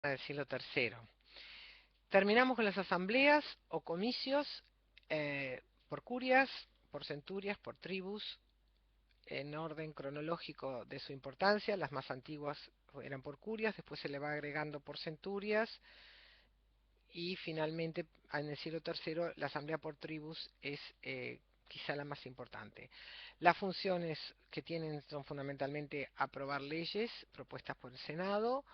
del siglo III. Terminamos con las asambleas o comicios por curias, por centurias, por tribus, en orden cronológico de su importancia. Las más antiguas eran por curias, después se le va agregando por centurias y finalmente en el siglo III la asamblea por tribus es quizá la más importante. Las funciones que tienen son fundamentalmente aprobar leyes propuestas por el Senado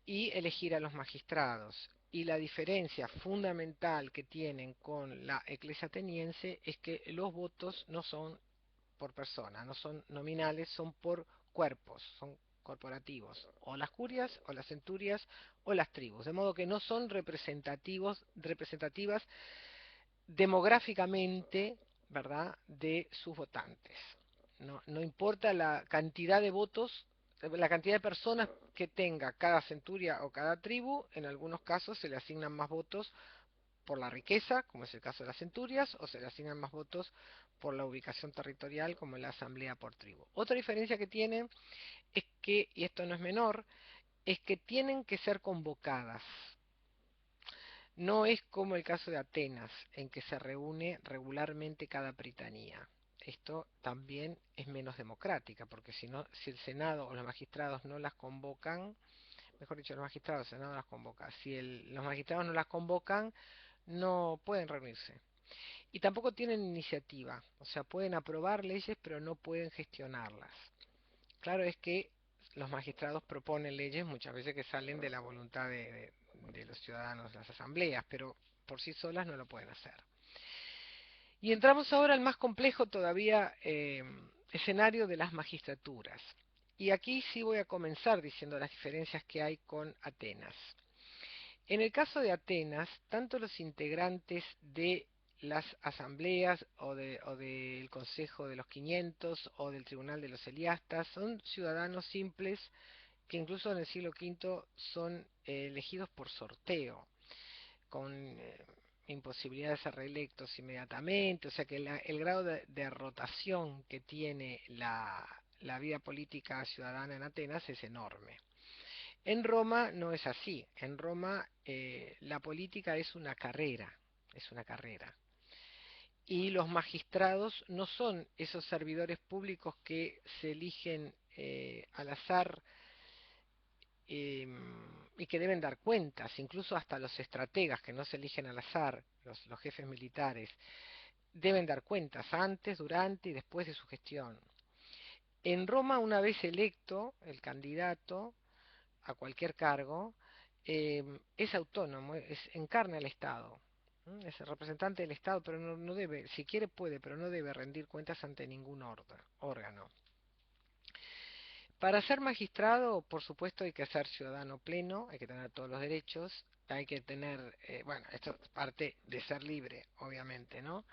y elegir a los magistrados. Y la diferencia fundamental que tienen con la Iglesia ateniense es que los votos no son por persona, no son nominales, son por cuerpos, son corporativos, o las curias, o las centurias, o las tribus, de modo que no son representativas demográficamente, ¿verdad?, de sus votantes. No importa la cantidad de votos, la cantidad de personas que tenga cada centuria o cada tribu, en algunos casos se le asignan más votos por la riqueza, como es el caso de las centurias, o se le asignan más votos por la ubicación territorial, como en la asamblea por tribu. Otra diferencia que tienen es que, y esto no es menor, es que tienen que ser convocadas. No es como el caso de Atenas, en que se reúne regularmente cada pritanía. Esto también es menos democrática, porque si, no, si el Senado o los magistrados no las convocan, mejor dicho, los magistrados, el Senado las convoca. Si los magistrados no las convocan, no pueden reunirse. Y tampoco tienen iniciativa, o sea, pueden aprobar leyes, pero no pueden gestionarlas. Claro es que los magistrados proponen leyes muchas veces que salen de la voluntad de los ciudadanos, las asambleas, pero por sí solas no lo pueden hacer. Y entramos ahora al más complejo todavía escenario de las magistraturas. Y aquí sí voy a comenzar diciendo las diferencias que hay con Atenas. En el caso de Atenas, tanto los integrantes de las asambleas o del Consejo de los 500 o del Tribunal de los Eliastas son ciudadanos simples que incluso en el siglo V son elegidos por sorteo, con imposibilidad de ser reelectos inmediatamente, o sea que el grado de rotación que tiene la vida política ciudadana en Atenas es enorme. En Roma no es así. En Roma la política es una carrera, es una carrera. Y los magistrados no son esos servidores públicos que se eligen al azar eh, y que deben dar cuentas, incluso hasta los estrategas que no se eligen al azar, los jefes militares, deben dar cuentas antes, durante y después de su gestión. En Roma, una vez electo el candidato, a cualquier cargo, es autónomo, encarna el Estado. Es el representante del Estado, pero no debe, si quiere puede, pero no debe rendir cuentas ante ningún órgano. Para ser magistrado, por supuesto, hay que ser ciudadano pleno, hay que tener todos los derechos, hay que tener, bueno, esto es parte de ser libre, obviamente, ¿no?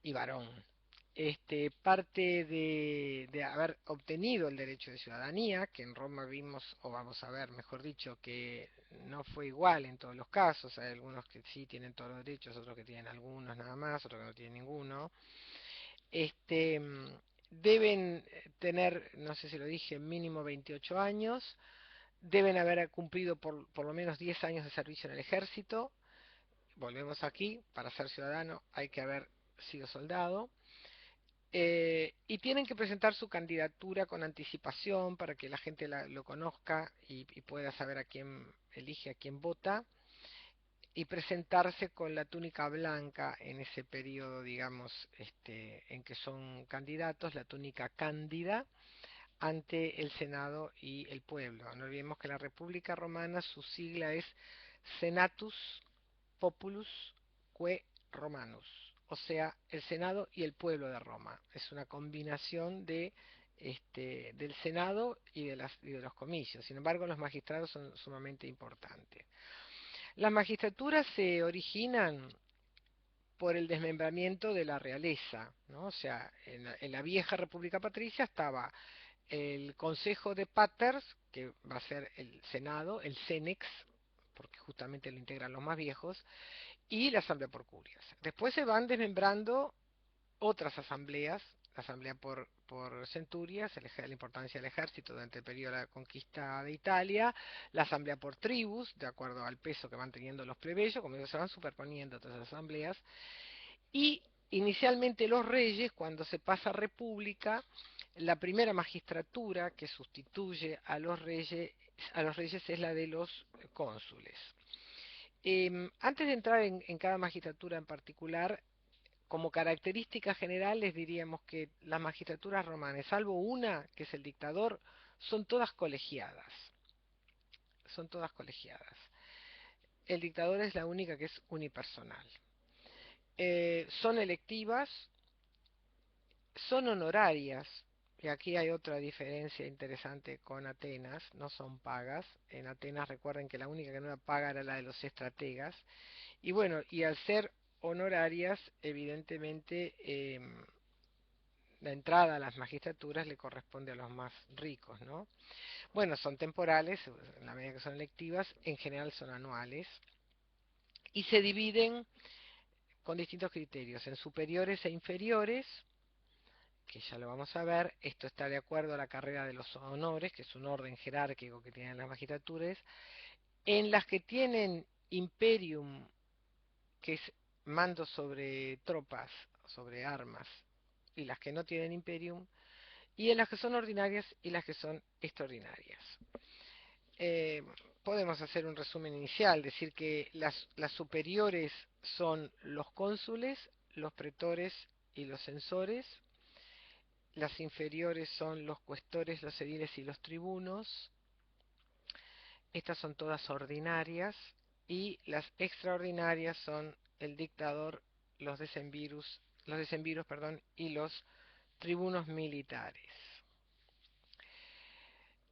Y varón. Parte de haber obtenido el derecho de ciudadanía, que en Roma vimos, o vamos a ver, mejor dicho, que no fue igual en todos los casos. Hay algunos que sí tienen todos los derechos, otros que tienen algunos nada más, otros que no tienen ninguno. Este, deben tener, no sé si lo dije, mínimo 28 años, deben haber cumplido por lo menos 10 años de servicio en el ejército. Volvemos aquí, para ser ciudadano hay que haber sido soldado. Y tienen que presentar su candidatura con anticipación para que la gente lo conozca y pueda saber a quién elige, a quién vota, y presentarse con la túnica blanca en ese periodo, digamos, en que son candidatos, la túnica cándida, ante el Senado y el pueblo. No olvidemos que la República Romana, su sigla es Senatus Populus Que Romanus, o sea, el Senado y el pueblo de Roma. Es una combinación del Senado y de los comicios. Sin embargo, los magistrados son sumamente importantes. Las magistraturas se originan por el desmembramiento de la realeza, ¿no? O sea, en la vieja República Patricia estaba el Consejo de Paters, que va a ser el Senado, el Cenex, porque justamente lo integran los más viejos, y la Asamblea por Curias. Después se van desmembrando otras asambleas, la asamblea por centurias, la importancia del ejército durante el periodo de la conquista de Italia, la asamblea por tribus, de acuerdo al peso que van teniendo los plebeyos, como se van superponiendo todas las asambleas, y inicialmente los reyes, cuando se pasa a república, la primera magistratura que sustituye a los reyes es la de los cónsules. Antes de entrar en cada magistratura en particular, como características generales diríamos que las magistraturas romanas, salvo una, que es el dictador, son todas colegiadas. Son todas colegiadas. El dictador es la única que es unipersonal. Son electivas, son honorarias, y aquí hay otra diferencia interesante con Atenas, no son pagas. En Atenas recuerden que la única que no era paga era la de los estrategas. Y bueno, y al ser honorarias, evidentemente la entrada a las magistraturas le corresponde a los más ricos, ¿no? Bueno, son temporales, en la medida que son electivas, en general son anuales, y se dividen con distintos criterios, en superiores e inferiores, que ya lo vamos a ver. Esto está de acuerdo a la carrera de los honores, que es un orden jerárquico que tienen las magistraturas, en las que tienen imperium, que es mando sobre tropas, sobre armas, y las que no tienen imperium, y en las que son ordinarias y las que son extraordinarias. Eh, Podemos hacer un resumen inicial, decir que las superiores son los cónsules, los pretores y los censores, las inferiores son los cuestores, los ediles y los tribunos, estas son todas ordinarias, y las extraordinarias son el dictador, los decemviros, perdón, y los tribunos militares.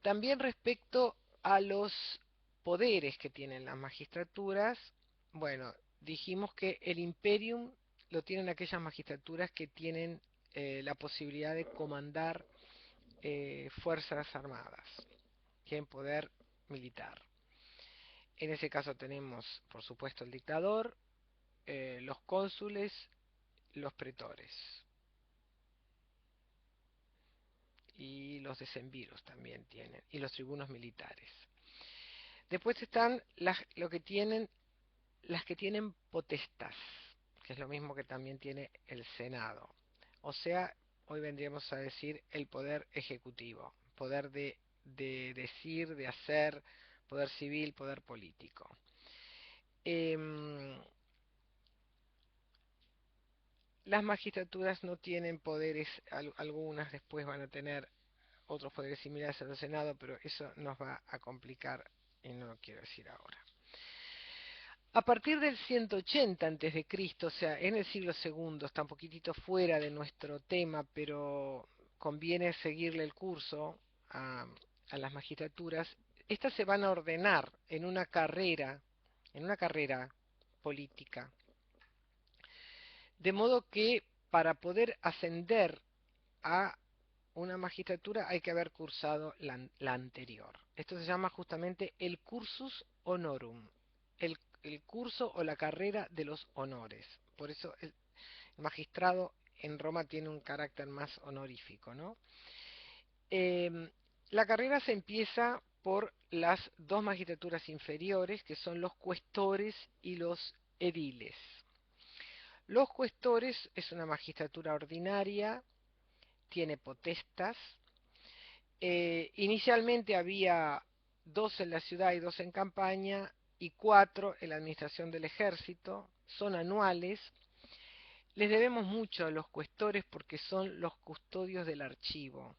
También respecto a los poderes que tienen las magistraturas, bueno, dijimos que el imperium lo tienen aquellas magistraturas que tienen la posibilidad de comandar fuerzas armadas, tienen poder militar. En ese caso tenemos, por supuesto, el dictador, los cónsules, los pretores y los decemviros también tienen, y los tribunos militares. Después están las que tienen potestas, que es lo mismo que también tiene el Senado. O sea, hoy vendríamos a decir el poder ejecutivo, poder de decir, de hacer, poder civil, poder político. Las magistraturas no tienen poderes, algunas después van a tener otros poderes similares al Senado, pero eso nos va a complicar y no lo quiero decir ahora. A partir del 180 a.C., o sea, en el siglo segundo, está un poquitito fuera de nuestro tema, pero conviene seguirle el curso a las magistraturas. Estas se van a ordenar en una carrera política, de modo que para poder ascender a una magistratura hay que haber cursado la anterior. Esto se llama justamente el cursus honorum, el curso o la carrera de los honores. Por eso el magistrado en Roma tiene un carácter más honorífico, ¿no? La carrera se empieza por las dos magistraturas inferiores, que son los cuestores y los ediles. Los cuestores es una magistratura ordinaria, tiene potestas. Inicialmente había dos en la ciudad y dos en campaña, y cuatro en la administración del ejército. Son anuales. Les debemos mucho a los cuestores porque son los custodios del archivo,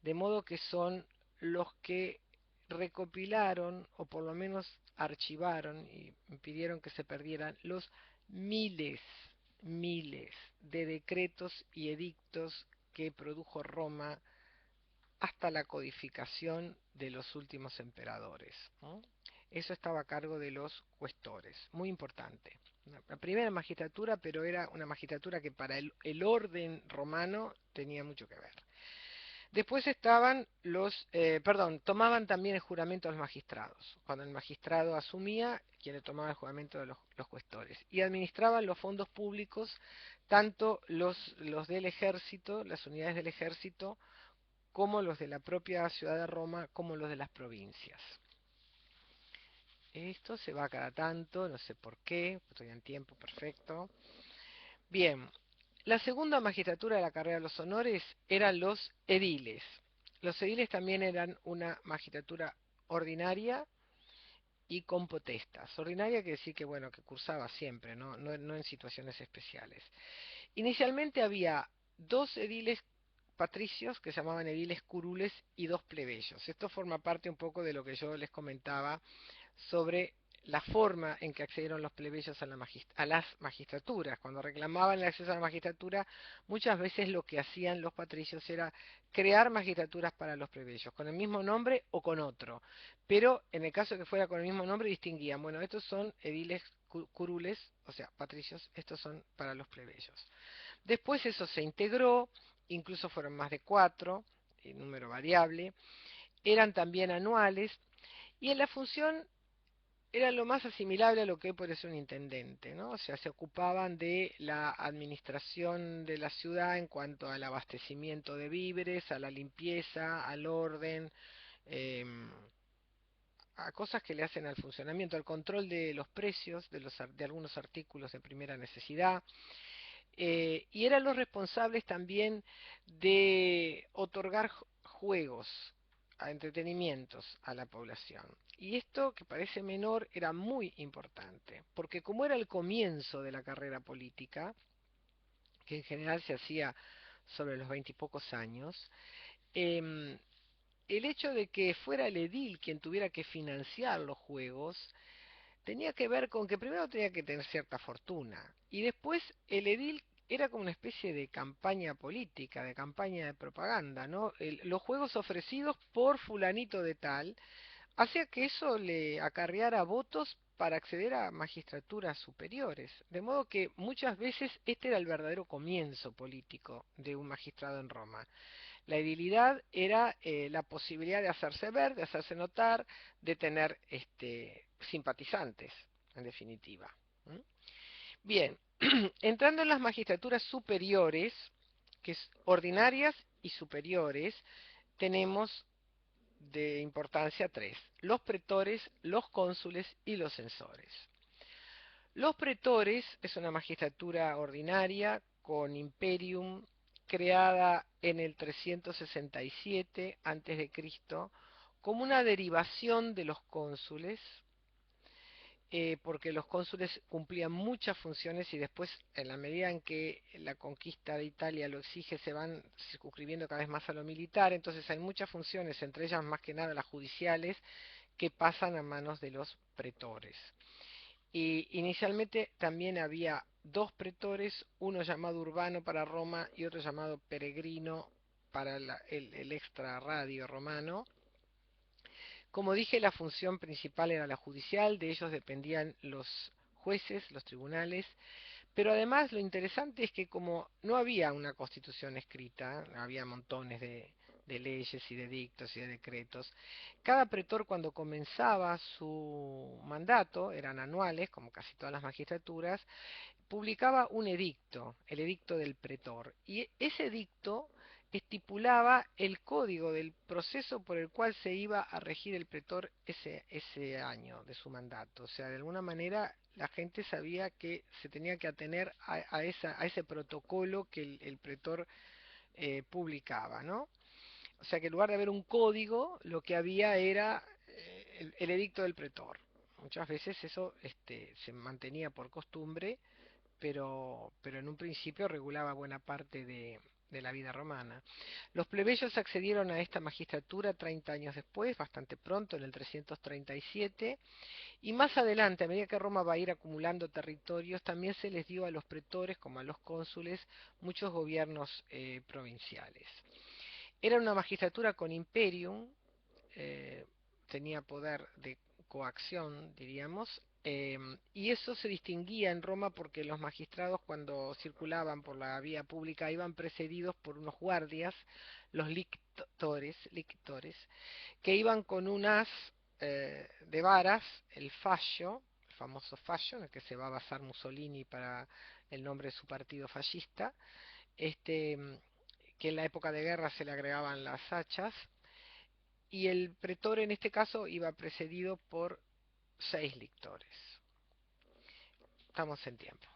de modo que son los que recopilaron, o por lo menos archivaron y impidieron que se perdieran, los miles, miles de decretos y edictos que produjo Roma hasta la codificación de los últimos emperadores, ¿no? Eso estaba a cargo de los cuestores, muy importante. La primera magistratura, pero era una magistratura que para el orden romano tenía mucho que ver. Después estaban perdón, tomaban también el juramento los magistrados. Cuando el magistrado asumía, quien le tomaba el juramento de los cuestores. Y administraban los fondos públicos, tanto los del ejército, las unidades del ejército, como los de la propia ciudad de Roma, como los de las provincias. Esto se va cada tanto, no sé por qué, estoy en tiempo, perfecto. Bien, la segunda magistratura de la carrera de los honores eran los ediles. Los ediles también eran una magistratura ordinaria y con potestas. Ordinaria quiere decir que, bueno, que cursaba siempre, no en situaciones especiales. Inicialmente había dos ediles patricios que se llamaban ediles curules y dos plebeyos. Esto forma parte un poco de lo que yo les comentaba sobre la forma en que accedieron los plebeyos a las magistraturas. Cuando reclamaban el acceso a la magistratura, muchas veces lo que hacían los patricios era crear magistraturas para los plebeyos, con el mismo nombre o con otro. Pero en el caso de que fuera con el mismo nombre, distinguían, bueno, estos son ediles curules, o sea, patricios, estos son para los plebeyos. Después eso se integró, incluso fueron más de cuatro, número variable, eran también anuales, y en la función era lo más asimilable a lo que hoy puede ser un intendente, ¿no? O sea, se ocupaban de la administración de la ciudad en cuanto al abastecimiento de víveres, a la limpieza, al orden, eh, a cosas que le hacen al funcionamiento, al control de los precios de algunos artículos de primera necesidad, y eran los responsables también de otorgar juegos, a entretenimientos a la población. Y esto, que parece menor, era muy importante, porque como era el comienzo de la carrera política, que en general se hacía sobre los 20 y pocos años, em, el hecho de que fuera el edil quien tuviera que financiar los juegos tenía que ver con que primero tenía que tener cierta fortuna y después el edil era como una especie de campaña política, de campaña de propaganda, ¿no? Los juegos ofrecidos por fulanito de tal hacía que eso le acarreara votos para acceder a magistraturas superiores. De modo que muchas veces este era el verdadero comienzo político de un magistrado en Roma. La edilidad era la posibilidad de hacerse ver, de hacerse notar, de tener simpatizantes, en definitiva. ¿Mm? Bien, entrando en las magistraturas superiores, que es ordinarias y superiores, tenemos de importancia tres: los pretores, los cónsules y los censores. Los pretores es una magistratura ordinaria con imperium, creada en el 367 a.C. como una derivación de los cónsules, porque los cónsules cumplían muchas funciones y después, en la medida en que la conquista de Italia lo exige, se van circunscribiendo cada vez más a lo militar. Entonces hay muchas funciones, entre ellas más que nada las judiciales, que pasan a manos de los pretores. Y inicialmente también había dos pretores, uno llamado Urbano para Roma y otro llamado Peregrino para el extra radio romano. Como dije, la función principal era la judicial, de ellos dependían los jueces, los tribunales, pero además lo interesante es que como no había una constitución escrita, había montones de leyes y de dictos y de decretos, cada pretor cuando comenzaba su mandato, eran anuales, como casi todas las magistraturas, publicaba un edicto, el edicto del pretor, y ese edicto estipulaba el código del proceso por el cual se iba a regir el pretor ese año de su mandato. O sea, de alguna manera la gente sabía que se tenía que atener a ese protocolo que el pretor publicaba, ¿no? O sea, que en lugar de haber un código, lo que había era el edicto del pretor. Muchas veces eso se mantenía por costumbre, pero en un principio regulaba buena parte de la vida romana. Los plebeyos accedieron a esta magistratura 30 años después, bastante pronto, en el 337, y más adelante, a medida que Roma va a ir acumulando territorios, también se les dio a los pretores, como a los cónsules, muchos gobiernos provinciales. Era una magistratura con imperium, eh, tenía poder de coacción, diríamos, Y eso se distinguía en Roma porque los magistrados cuando circulaban por la vía pública iban precedidos por unos guardias, los lictores, que iban con un as de varas, el fascio, el famoso fascio en el que se va a basar Mussolini para el nombre de su partido fascista, este, que en la época de guerra se le agregaban las hachas, y el pretor en este caso iba precedido por 6 lictores. Estamos en tiempo.